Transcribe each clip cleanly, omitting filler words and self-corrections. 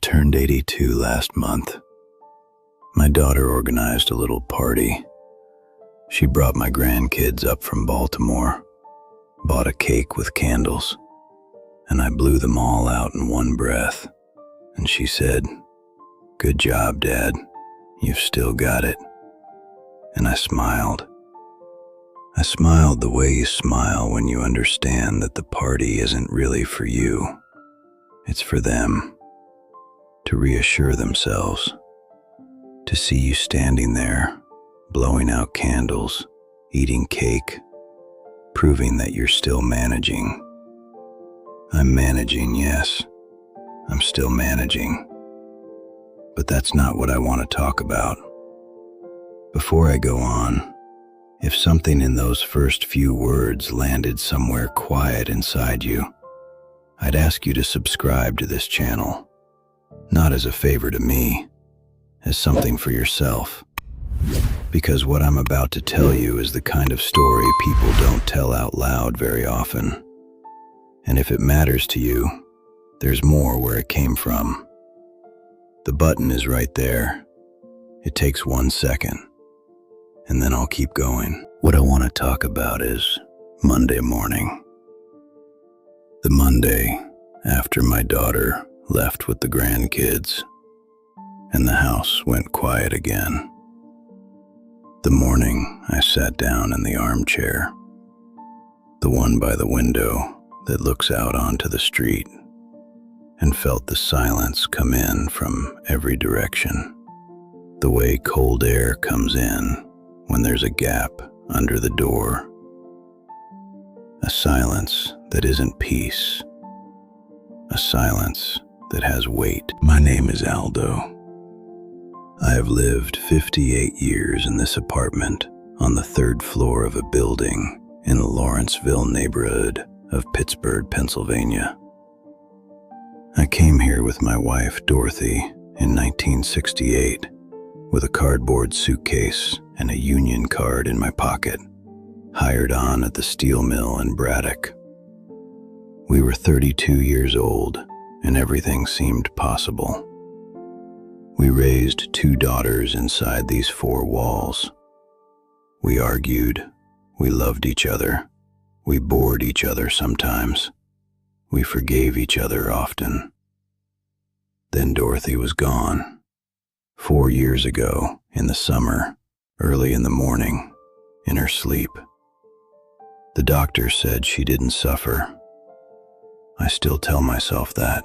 turned 82 last month. My daughter organized a little party. She brought my grandkids up from Baltimore, bought a cake with candles, and I blew them all out in one breath. And she said, "Good job, Dad. You've still got it." And I smiled. I smiled the way you smile when you understand that the party isn't really for you. It's for them, to reassure themselves, to see you standing there, blowing out candles, eating cake, proving that you're still managing. I'm managing, yes. I'm still managing. But that's not what I want to talk about. Before I go on, if something in those first few words landed somewhere quiet inside you, I'd ask you to subscribe to this channel, not as a favor to me, as something for yourself. Because what I'm about to tell you is the kind of story people don't tell out loud very often. And if it matters to you, there's more where it came from. The button is right there. It takes 1 second, and then I'll keep going. What I want to talk about is Monday morning. The Monday after my daughter left with the grandkids, and the house went quiet again. The morning I sat down in the armchair, the one by the window that looks out onto the street, and felt the silence come in from every direction, the way cold air comes in when there's a gap under the door. A silence that isn't peace, a silence that has weight. My name is Aldo. I have lived 58 years in this apartment on the 3rd floor of a building in the Lawrenceville neighborhood of Pittsburgh, Pennsylvania. I came here with my wife, Dorothy, in 1968, with a cardboard suitcase and a union card in my pocket, hired on at the steel mill in Braddock. We were 32 years old, and everything seemed possible. We raised 2 daughters inside these 4 walls. We argued, we loved each other, we bored each other sometimes, we forgave each other often. Then Dorothy was gone. 4 years ago, in the summer, early in the morning, in her sleep. The doctor said she didn't suffer. I still tell myself that.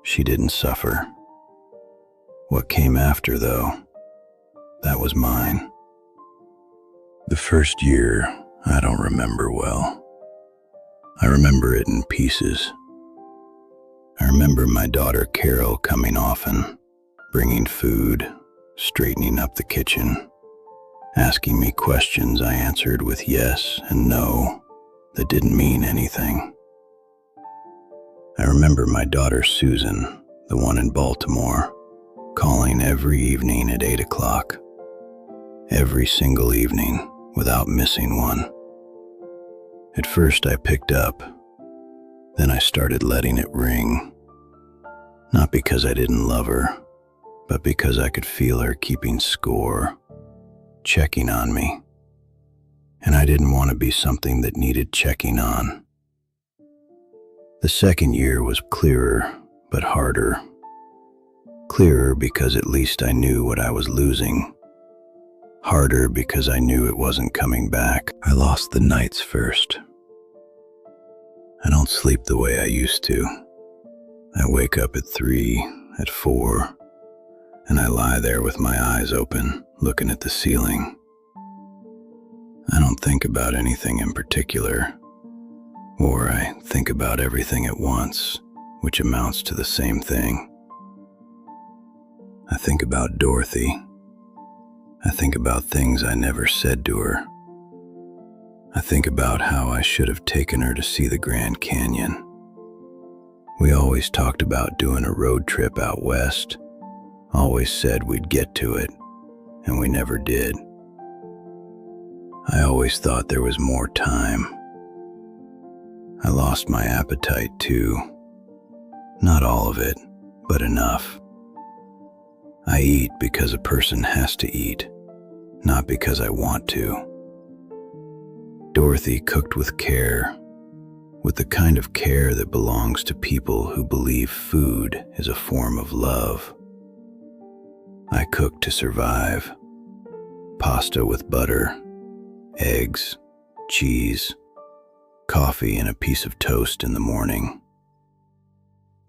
She didn't suffer. What came after, though, that was mine. The first year, I don't remember well. I remember it in pieces. I remember my daughter Carol coming often, bringing food, straightening up the kitchen, asking me questions I answered with yes and no that didn't mean anything. I remember my daughter Susan, the one in Baltimore, calling every evening at 8 o'clock. Every single evening, without missing one. At first I picked up, then I started letting it ring. Not because I didn't love her, but because I could feel her keeping score, checking on me. And I didn't want to be something that needed checking on. The second year was clearer, but harder. Clearer because at least I knew what I was losing. Harder because I knew it wasn't coming back. I lost the nights first. I don't sleep the way I used to. I wake up at 3, at 4, and I lie there with my eyes open, looking at the ceiling. I don't think about anything in particular, or I think about everything at once, which amounts to the same thing. I think about Dorothy. I think about things I never said to her. I think about how I should have taken her to see the Grand Canyon. We always talked about doing a road trip out west, always said we'd get to it, and we never did. I always thought there was more time. I lost my appetite too. Not all of it, but enough. I eat because a person has to eat, not because I want to. Dorothy cooked with care, with the kind of care that belongs to people who believe food is a form of love. I cooked to survive. Pasta with butter, eggs, cheese, coffee, and a piece of toast in the morning.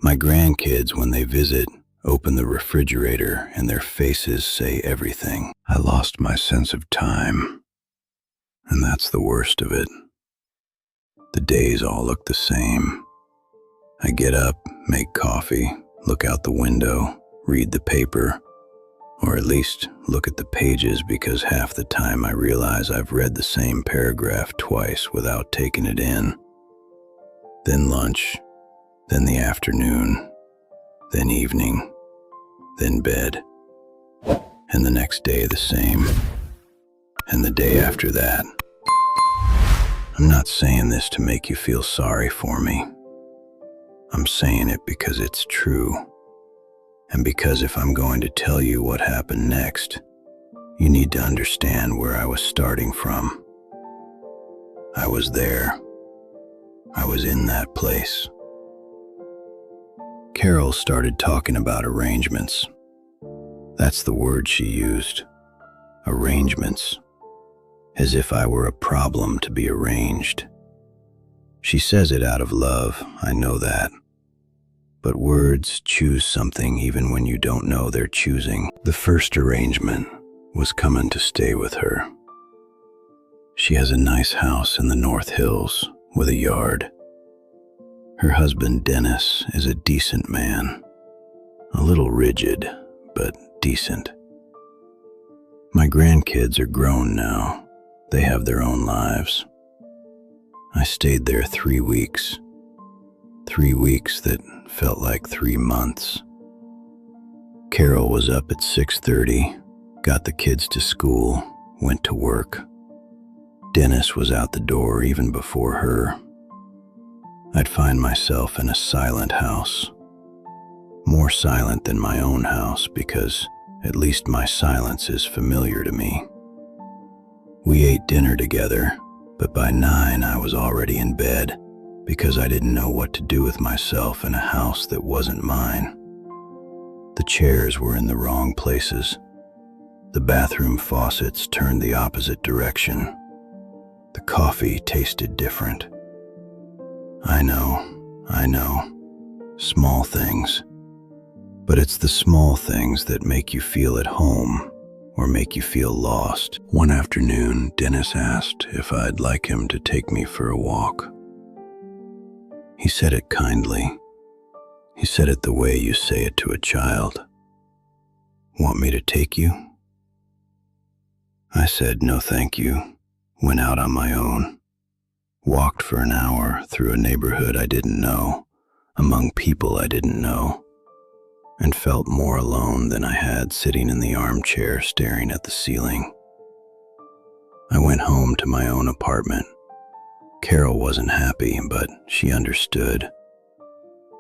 My grandkids, when they visit, open the refrigerator and their faces say everything. I lost my sense of time, and that's the worst of it. The days all look the same. I get up, make coffee, look out the window, read the paper, or at least look at the pages, because half the time I realize I've read the same paragraph twice without taking it in. Then lunch, then the afternoon, then evening, then bed, and the next day the same, and the day after that. I'm not saying this to make you feel sorry for me. I'm saying it because it's true. And because if I'm going to tell you what happened next, you need to understand where I was starting from. I was there. I was in that place. Carol started talking about arrangements. That's the word she used. Arrangements. As if I were a problem to be arranged. She says it out of love, I know that. But words choose something even when you don't know they're choosing. The first arrangement was coming to stay with her. She has a nice house in the North Hills with a yard. Her husband, Dennis, is a decent man. A little rigid, but decent. My grandkids are grown now. They have their own lives. I stayed there 3 weeks. 3 weeks that felt like 3 months. Carol was up at 6:30, got the kids to school, went to work. Dennis was out the door even before her. I'd find myself in a silent house. More silent than my own house, because at least my silence is familiar to me. We ate dinner together, but by 9 I was already in bed, because I didn't know what to do with myself in a house that wasn't mine. The chairs were in the wrong places. The bathroom faucets turned the opposite direction. The coffee tasted different. I know. Small things. But it's the small things that make you feel at home or make you feel lost. One afternoon, Dennis asked if I'd like him to take me for a walk. He said it kindly. He said it the way you say it to a child. Want me to take you? I said no thank you, went out on my own, walked for an hour through a neighborhood I didn't know, among people I didn't know, and felt more alone than I had sitting in the armchair staring at the ceiling. I went home to my own apartment. Carol wasn't happy, but she understood.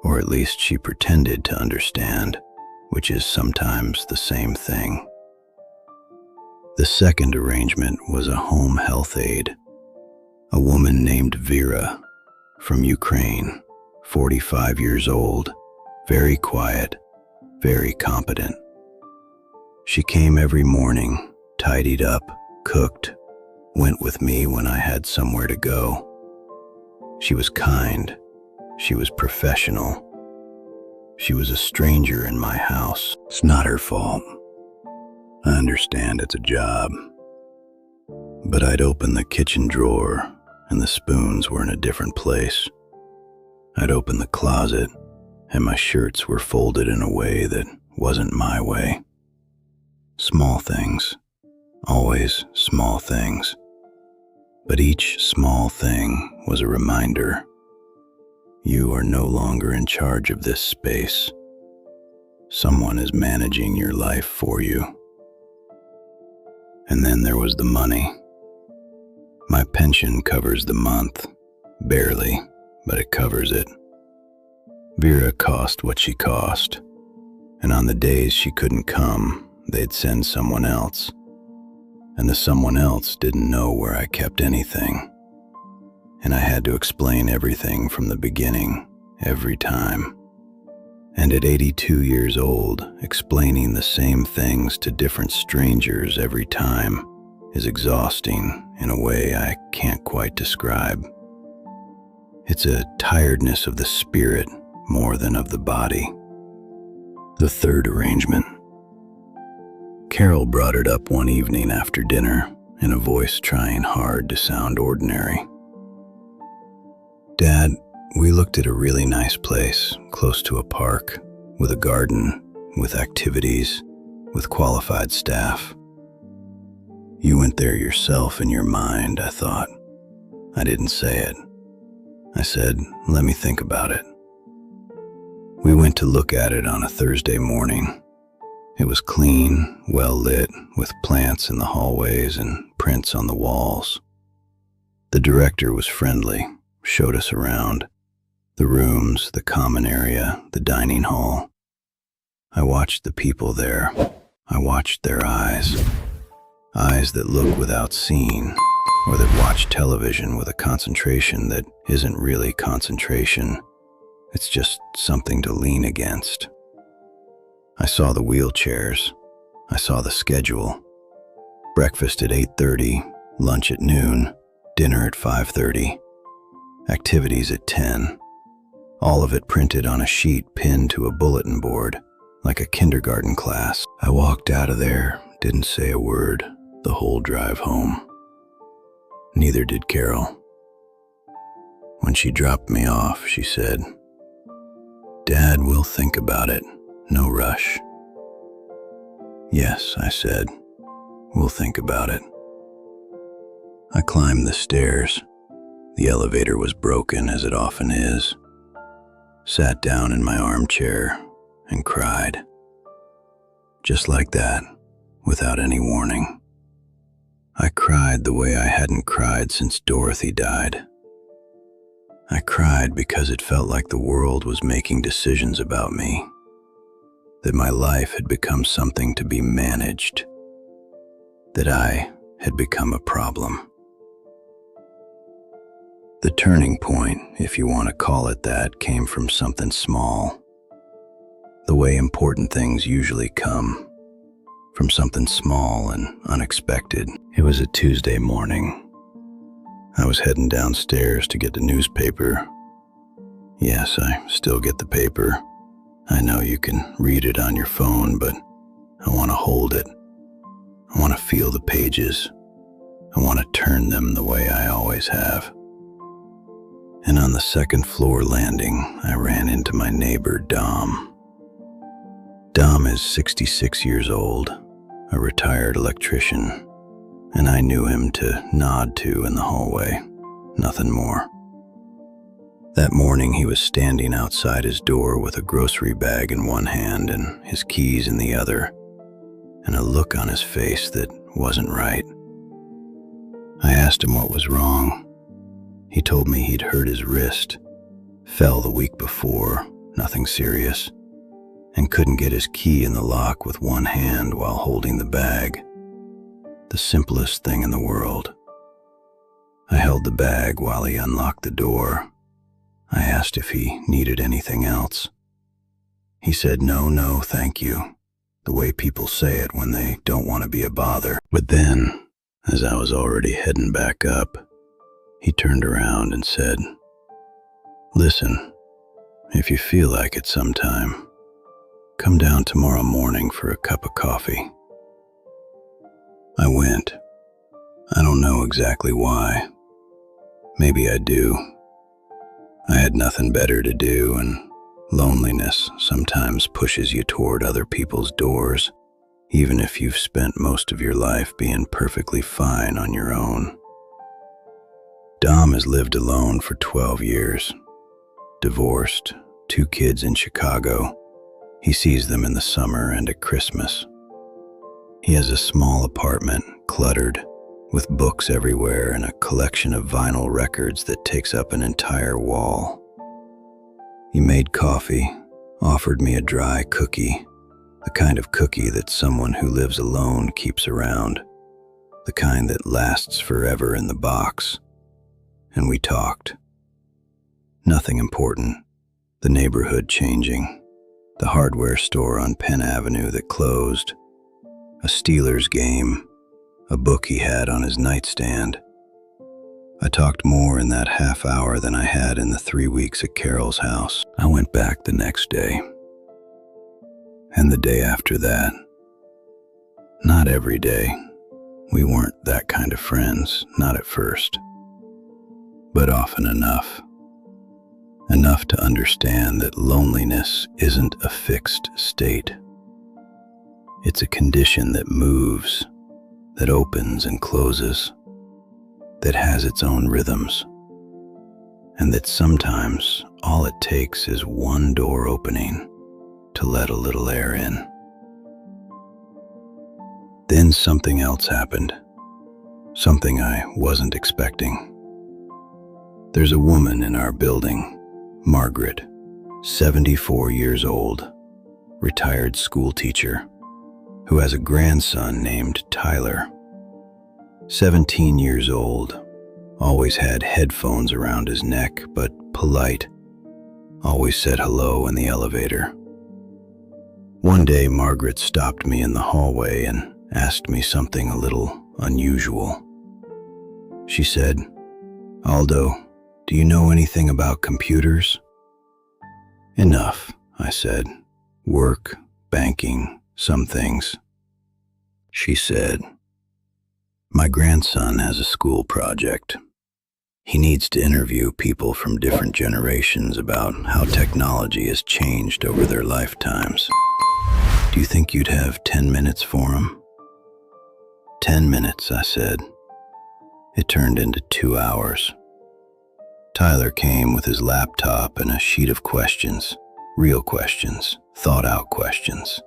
Or at least she pretended to understand, which is sometimes the same thing. The second arrangement was a home health aide, a woman named Vera, from Ukraine, 45 years old, very quiet, very competent. She came every morning, tidied up, cooked, went with me when I had somewhere to go. She was kind. She was professional. She was a stranger in my house. It's not her fault. I understand it's a job. But I'd open the kitchen drawer and the spoons were in a different place. I'd open the closet and my shirts were folded in a way that wasn't my way. Small things. Always small things. But each small thing was a reminder. You are no longer in charge of this space. Someone is managing your life for you. And then there was the money. My pension covers the month. Barely, but it covers it. Vera cost what she cost. And on the days she couldn't come, they'd send someone else. And the someone else didn't know where I kept anything. And I had to explain everything from the beginning, every time. And at 82 years old, explaining the same things to different strangers every time is exhausting in a way I can't quite describe. It's a tiredness of the spirit more than of the body. The third arrangement. Carol brought it up one evening after dinner in a voice trying hard to sound ordinary. "Dad, we looked at a really nice place, close to a park, with a garden, with activities, with qualified staff. You went there yourself in your mind," I thought. I didn't say it. I said, "Let me think about it." We went to look at it on a Thursday morning. It was clean, well lit, with plants in the hallways and prints on the walls. The director was friendly, showed us around. The rooms, the common area, the dining hall. I watched the people there. I watched their eyes. Eyes that look without seeing, or that watch television with a concentration that isn't really concentration. It's just something to lean against. I saw the wheelchairs. I saw the schedule. Breakfast at 8:30, lunch at noon, dinner at 5:30, activities at 10. All of it printed on a sheet pinned to a bulletin board, like a kindergarten class. I walked out of there, didn't say a word, the whole drive home. Neither did Carol. When she dropped me off, she said, "Dad, we'll think about it. No rush." "Yes," I said, "we'll think about it." I climbed the stairs. The elevator was broken, as it often is. Sat down in my armchair and cried. Just like that, without any warning. I cried the way I hadn't cried since Dorothy died. I cried because it felt like the world was making decisions about me, that my life had become something to be managed, that I had become a problem. The turning point, if you want to call it that, came from something small. The way important things usually come, from something small and unexpected. It was a Tuesday morning. I was heading downstairs to get the newspaper. Yes, I still get the paper. I know you can read it on your phone, but I want to hold it. I want to feel the pages. I want to turn them the way I always have. And on the second floor landing, I ran into my neighbor, Dom. Dom is 66 years old, a retired electrician, and I knew him to nod to in the hallway, nothing more. That morning he was standing outside his door with a grocery bag in one hand and his keys in the other, and a look on his face that wasn't right. I asked him what was wrong. He told me he'd hurt his wrist, fell the week before, nothing serious, and couldn't get his key in the lock with one hand while holding the bag. The simplest thing in the world. I held the bag while he unlocked the door. I asked if he needed anything else. He said, no, thank you, the way people say it when they don't want to be a bother. But then, as I was already heading back up, he turned around and said, "Listen, if you feel like it sometime, come down tomorrow morning for a cup of coffee." I went. I don't know exactly why. Maybe I do. I had nothing better to do, and loneliness sometimes pushes you toward other people's doors, even if you've spent most of your life being perfectly fine on your own. Dom has lived alone for 12 years. Divorced, 2 kids in Chicago. He sees them in the summer and at Christmas. He has a small apartment, cluttered, with books everywhere and a collection of vinyl records that takes up an entire wall. He made coffee, offered me a dry cookie, The kind of cookie that someone who lives alone keeps around, the kind that lasts forever in the box. And we talked. Nothing important. The neighborhood changing, the hardware store on Penn Avenue that closed, a Steelers game, a book he had on his nightstand. I talked more in that half hour than I had in the 3 weeks at Carol's house. I went back the next day, and the day after that. Not every day. We weren't that kind of friends, not at first, but often enough. Enough to understand that loneliness isn't a fixed state. It's a condition that moves, that opens and closes, that has its own rhythms, and that sometimes all it takes is one door opening to let a little air in. Then something else happened, something I wasn't expecting. There's a woman in our building, Margaret, 74 years old, retired school teacher, who has a grandson named Tyler. 17 years old, always had headphones around his neck, but polite, always said hello in the elevator. One day, Margaret stopped me in the hallway and asked me something a little unusual. She said, "Aldo, do you know anything about computers?" "Enough," I said. "Work, banking, some things." She said, "My grandson has a school project. He needs to interview people from different generations about how technology has changed over their lifetimes. Do you think you'd have 10 minutes for him?" 10 minutes, I said. It turned into 2 hours. Tyler came with his laptop and a sheet of questions, real questions, thought-out questions.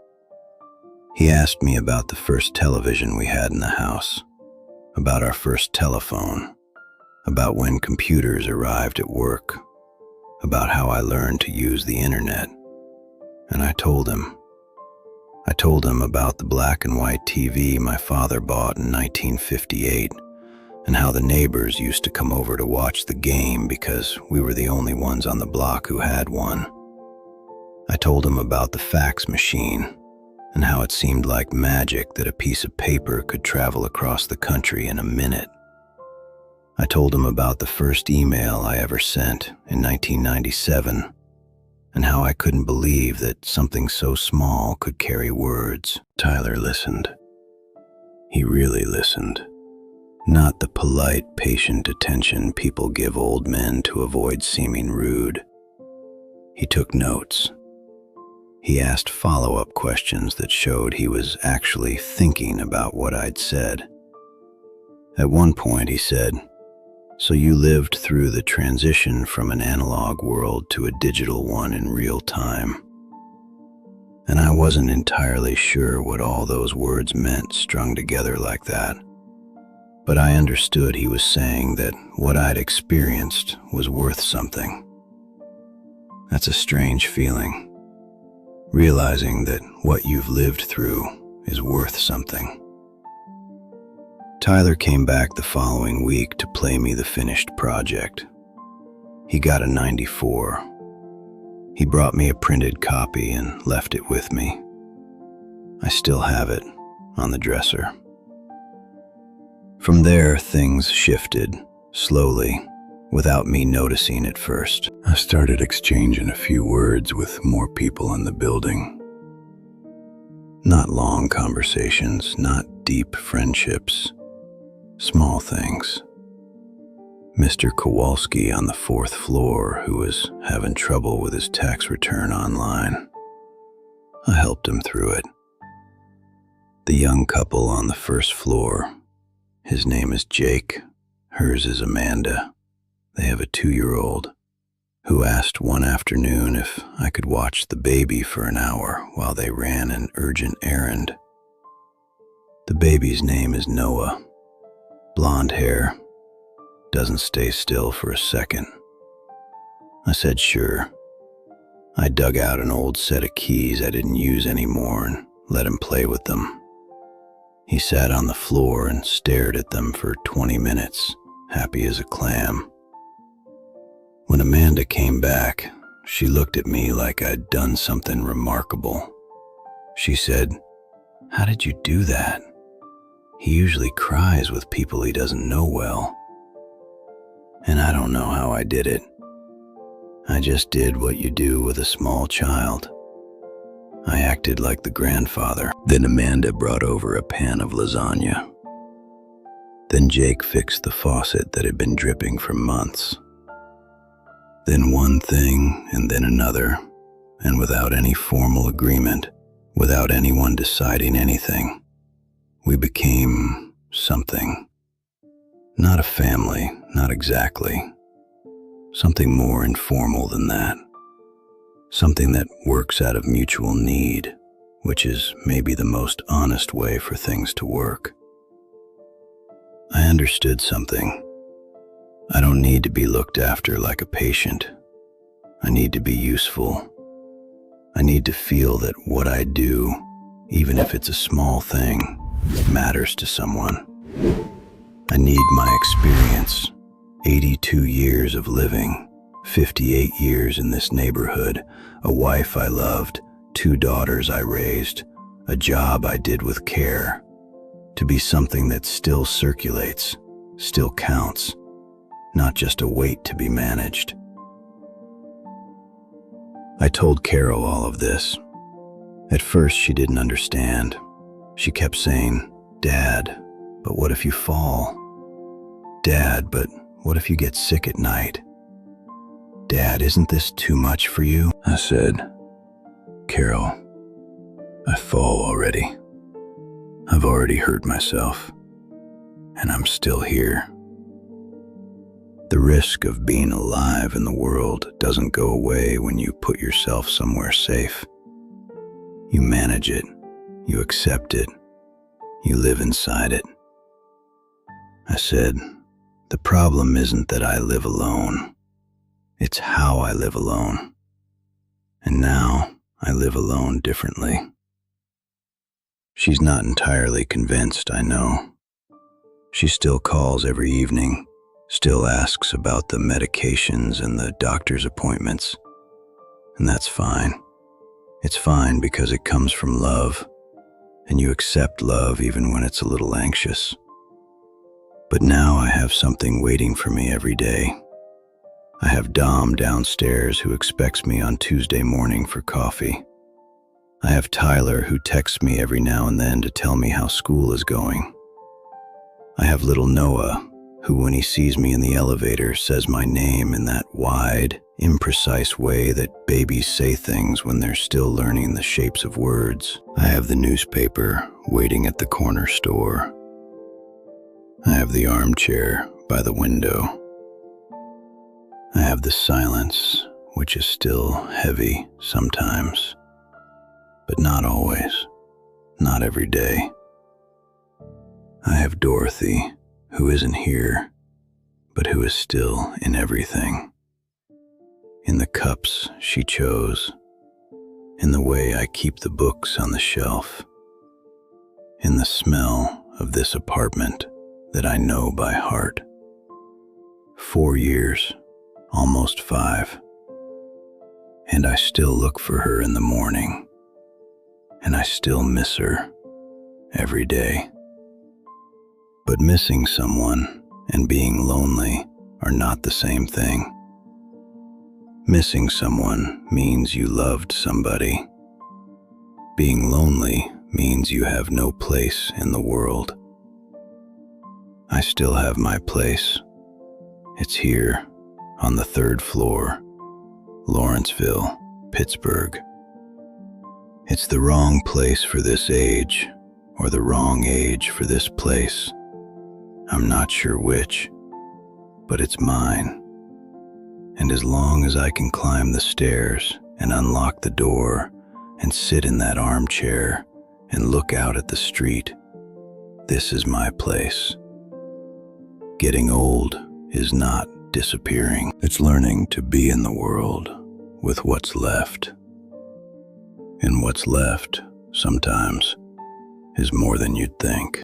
He asked me about the first television we had in the house, about our first telephone, about when computers arrived at work, about how I learned to use the internet. And I told him about the black and white TV my father bought in 1958, and how the neighbors used to come over to watch the game because we were the only ones on the block who had one. I told him about the fax machine and how it seemed like magic that a piece of paper could travel across the country in a minute. I told him about the first email I ever sent in 1997 and how I couldn't believe that something so small could carry words. Tyler listened. He really listened. Not the polite, patient attention people give old men to avoid seeming rude. He took notes. He asked follow-up questions that showed he was actually thinking about what I'd said. At one point he said, "So you lived through the transition from an analog world to a digital one in real time." And I wasn't entirely sure what all those words meant strung together like that. But I understood he was saying that what I'd experienced was worth something. That's a strange feeling, realizing that what you've lived through is worth something. Tyler came back the following week to play me the finished project. He got a 94. He brought me a printed copy and left it with me. I still have it on the dresser. From there, things shifted, slowly, without me noticing at first. I started exchanging a few words with more people in the building. Not long conversations, not deep friendships, small things. Mr. Kowalski on the 4th floor, who was having trouble with his tax return online. I helped him through it. The young couple on the 1st floor. His name is Jake, hers is Amanda. They have a 2-year-old, who asked one afternoon if I could watch the baby for an hour while they ran an urgent errand. The baby's name is Noah. Blonde hair, doesn't stay still for a second. I said sure. I dug out an old set of keys I didn't use anymore and let him play with them. He sat on the floor and stared at them for 20 minutes, happy as a clam. When Amanda came back, she looked at me like I'd done something remarkable. She said, "How did you do that? He usually cries with people he doesn't know well." And I don't know how I did it. I just did what you do with a small child. I acted like the grandfather. Then Amanda brought over a pan of lasagna. Then Jake fixed the faucet that had been dripping for months. Then one thing and then another, and without any formal agreement, without anyone deciding anything, we became something. Not a family, not exactly. Something more informal than that. Something that works out of mutual need, which is maybe the most honest way for things to work. I understood something. I don't need to be looked after like a patient. I need to be useful. I need to feel that what I do, even if it's a small thing, matters to someone. I need my experience, 82 years of living, 58 years in this neighborhood, a wife I loved, 2 daughters I raised, a job I did with care, to be something that still circulates, still counts, not just a weight to be managed. I told Carol all of this. At first, she didn't understand. She kept saying, "Dad, but what if you fall? Dad, but what if you get sick at night? Dad, isn't this too much for you?" I said, "Carol, I fall already. I've already hurt myself, and I'm still here. The risk of being alive in the world doesn't go away when you put yourself somewhere safe. You manage it, you accept it, you live inside it." I said, "The problem isn't that I live alone. It's how I live alone. And now I live alone differently." She's not entirely convinced, I know. She still calls every evening, still asks about the medications and the doctor's appointments. And that's fine. It's fine because it comes from love, and you accept love even when it's a little anxious. But now I have something waiting for me every day. I have Dom downstairs who expects me on Tuesday morning for coffee. I have Tyler who texts me every now and then to tell me how school is going. I have little Noah who, when he sees me in the elevator, says my name in that wide, imprecise way that babies say things when they're still learning the shapes of words. I have the newspaper waiting at the corner store. I have the armchair by the window. I have the silence, which is still heavy sometimes, but not always, not every day. I have Dorothy, who isn't here, but who is still in everything. In the cups she chose, in the way I keep the books on the shelf, in the smell of this apartment that I know by heart. 4 years, almost 5, and I still look for her in the morning, and I still miss her every day. But missing someone and being lonely are not the same thing. Missing someone means you loved somebody. Being lonely means you have no place in the world. I still have my place. It's here, on the 3rd floor, Lawrenceville, Pittsburgh. It's the wrong place for this age, or the wrong age for this place. I'm not sure which, but it's mine. And as long as I can climb the stairs and unlock the door and sit in that armchair and look out at the street, this is my place. Getting old is not disappearing. It's learning to be in the world with what's left. And what's left sometimes, is more than you'd think.